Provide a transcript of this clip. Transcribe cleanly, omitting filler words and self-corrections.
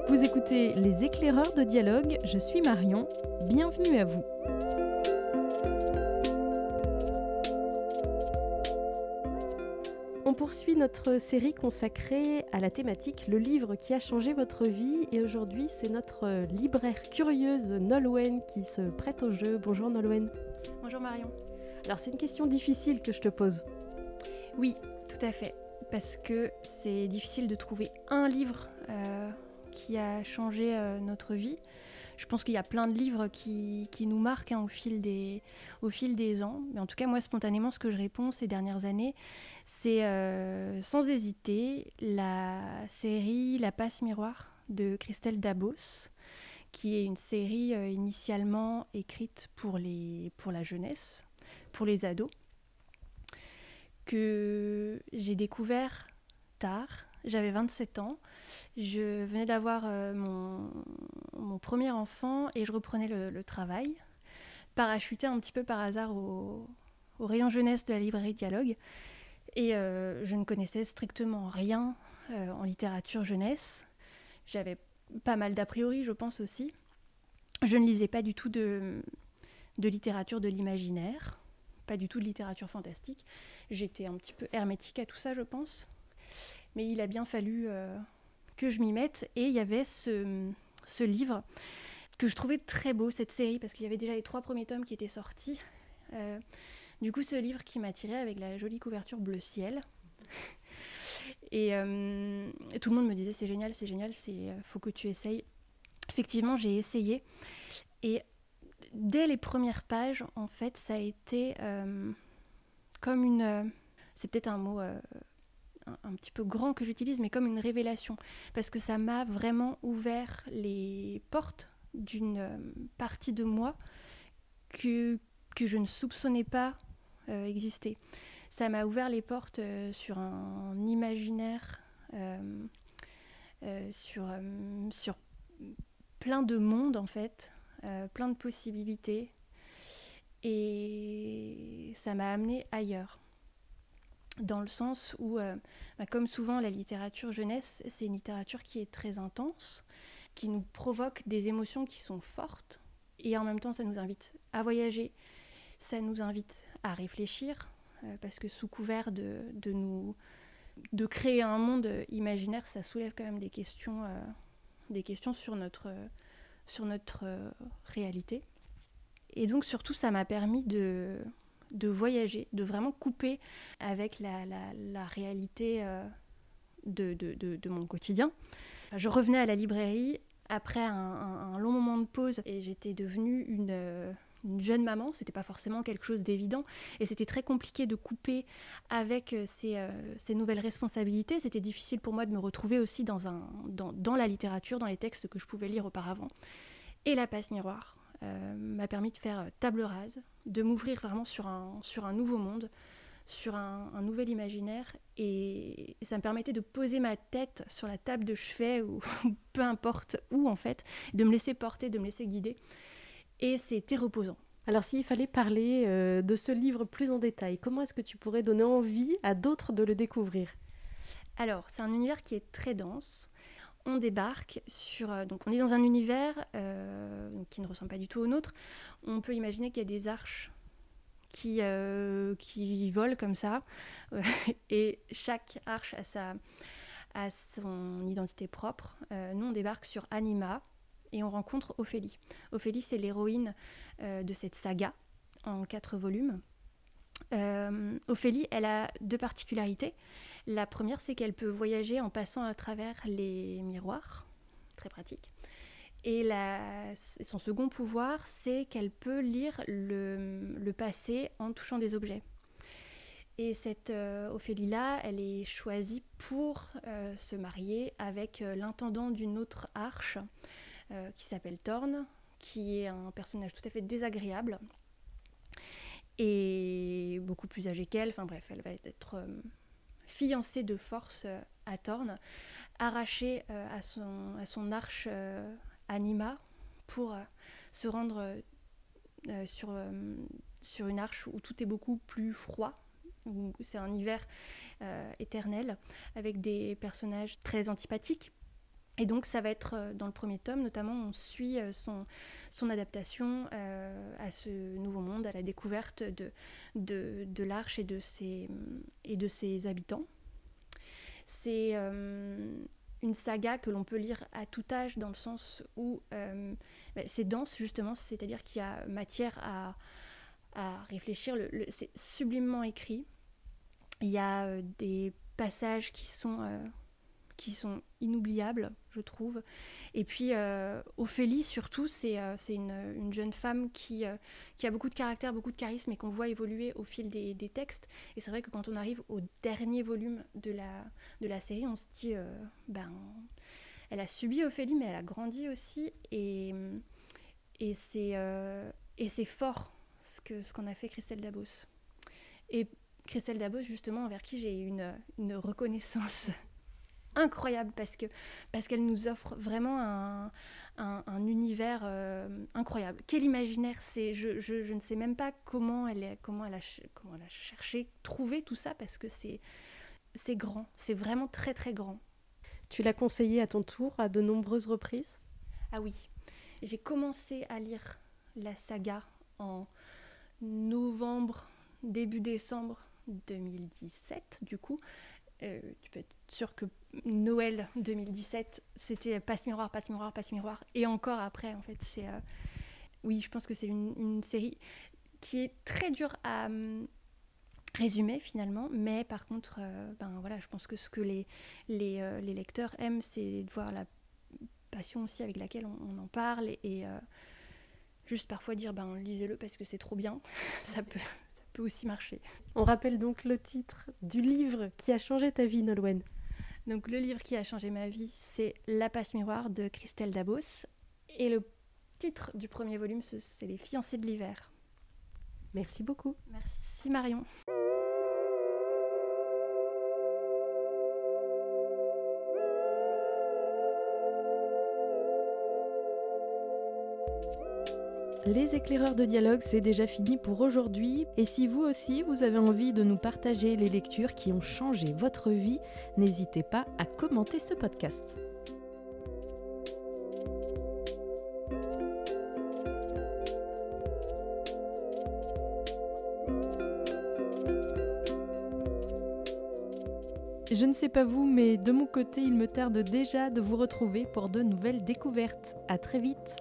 Vous écoutez Les éclaireurs de dialogue, je suis Marion, bienvenue à vous. On poursuit notre série consacrée à la thématique « Le livre qui a changé votre vie » et aujourd'hui c'est notre libraire curieuse Nolwenn qui se prête au jeu. Bonjour Nolwenn. Bonjour Marion. Alors c'est une question difficile que je te pose. Oui, tout à fait, parce que c'est difficile de trouver un livre qui a changé notre vie. Je pense qu'il y a plein de livres qui nous marquent au fil des ans. Mais en tout cas, moi, spontanément, ce que je réponds ces dernières années, c'est sans hésiter la série La Passe Miroir de Christelle Dabos, qui est une série initialement écrite pour la jeunesse, pour les ados, que j'ai découvert tard. J'avais 27 ans, je venais d'avoir mon premier enfant et je reprenais le travail, parachuté un petit peu par hasard au rayon jeunesse de la librairie Dialogue. Et je ne connaissais strictement rien en littérature jeunesse. J'avais pas mal d'a priori, je pense aussi. Je ne lisais pas du tout de littérature de l'imaginaire, pas du tout de littérature fantastique. J'étais un petit peu hermétique à tout ça, je pense. Mais il a bien fallu que je m'y mette. Et il y avait ce livre que je trouvais très beau, cette série, parce qu'il y avait déjà les 3 premiers tomes qui étaient sortis. Du coup, ce livre qui m'attirait avec la jolie couverture bleu ciel. Et tout le monde me disait c'est génial, faut que tu essayes. Effectivement, j'ai essayé. Et dès les premières pages, en fait, ça a été comme une... c'est peut-être un mot... un petit peu grand que j'utilise, mais comme une révélation, parce que ça m'a vraiment ouvert les portes d'une partie de moi que je ne soupçonnais pas exister. Ça m'a ouvert les portes sur un imaginaire, sur plein de mondes en fait, plein de possibilités, et ça m'a amenée ailleurs. Dans le sens où, comme souvent, la littérature jeunesse, c'est une littérature qui est très intense, qui nous provoque des émotions qui sont fortes, et en même temps, ça nous invite à voyager, ça nous invite à réfléchir, parce que sous couvert de créer un monde imaginaire, ça soulève quand même des questions sur notre réalité. Et donc, surtout, ça m'a permis de voyager, de vraiment couper avec la réalité de mon quotidien. Je revenais à la librairie après un long moment de pause et j'étais devenue une jeune maman. C'était pas forcément quelque chose d'évident et c'était très compliqué de couper avec ces nouvelles responsabilités. C'était difficile pour moi de me retrouver aussi dans la littérature, dans les textes que je pouvais lire auparavant. Et La Passe Miroir m'a permis de faire table rase, de m'ouvrir vraiment sur un nouveau monde, sur un nouvel imaginaire, et ça me permettait de poser ma tête sur la table de chevet, ou peu importe où en fait, de me laisser porter, de me laisser guider, et c'était reposant. Alors s'il fallait parler de ce livre plus en détail, comment est-ce que tu pourrais donner envie à d'autres de le découvrir ? Alors, c'est un univers qui est très dense. On débarque donc on est dans un univers qui ne ressemble pas du tout au nôtre. On peut imaginer qu'il y a des arches qui volent comme ça, et chaque arche a son identité propre. Nous, on débarque sur Anima et on rencontre Ophélie. Ophélie, c'est l'héroïne de cette saga en 4 volumes. Ophélie, elle a 2 particularités. La première, c'est qu'elle peut voyager en passant à travers les miroirs, très pratique. Et son second pouvoir, c'est qu'elle peut lire le passé en touchant des objets. Et cette Ophélie-là, elle est choisie pour se marier avec l'intendant d'une autre arche qui s'appelle Thorn, qui est un personnage tout à fait désagréable et beaucoup plus âgée qu'elle. Enfin bref, elle va être fiancée de force à Thorn, arrachée à son arche Anima pour se rendre sur une arche où tout est beaucoup plus froid, où c'est un hiver éternel, avec des personnages très antipathiques. Et donc ça va être dans le premier tome, notamment on suit son adaptation à ce nouveau monde, à la découverte de l'Arche et de ses habitants. C'est une saga que l'on peut lire à tout âge, dans le sens où c'est dense justement, c'est-à-dire qu'il y a matière à réfléchir, c'est sublimement écrit. Il y a des passages qui sont inoubliables, je trouve. Et puis Ophélie, surtout, c'est une jeune femme qui a beaucoup de caractère, beaucoup de charisme et qu'on voit évoluer au fil des textes. Et c'est vrai que quand on arrive au dernier volume de la série, on se dit, elle a subi Ophélie, mais elle a grandi aussi. Et c'est fort ce qu'on a fait Christelle Dabos. Et Christelle Dabos, justement, envers qui j'ai une reconnaissance incroyable parce qu'elle nous offre vraiment un univers incroyable. Quel imaginaire c'est. Je ne sais même pas comment elle a cherché, trouvé tout ça, parce que c'est grand, c'est vraiment très très grand. Tu l'as conseillé à ton tour à de nombreuses reprises ? Ah oui, j'ai commencé à lire la saga en novembre, début décembre 2017 du coup. Tu peux être sûr que Noël 2017, c'était passe miroir, passe miroir, passe miroir. Et encore après, en fait, oui, je pense que c'est une série qui est très dure à résumer finalement. Mais par contre, je pense que ce que les lecteurs aiment, c'est de voir la passion aussi avec laquelle on en parle. Et juste parfois dire, lisez-le parce que c'est trop bien. Ça peut aussi marcher. On rappelle donc le titre du livre qui a changé ta vie, Nolwenn. Donc le livre qui a changé ma vie, c'est La passe miroir de Christelle Dabos. Et le titre du premier volume, c'est Les fiancés de l'hiver. Merci beaucoup. Merci Marion. Les éclaireurs de dialogue, c'est déjà fini pour aujourd'hui. Et si vous aussi, vous avez envie de nous partager les lectures qui ont changé votre vie, n'hésitez pas à commenter ce podcast. Je ne sais pas vous, mais de mon côté, il me tarde déjà de vous retrouver pour de nouvelles découvertes. À très vite.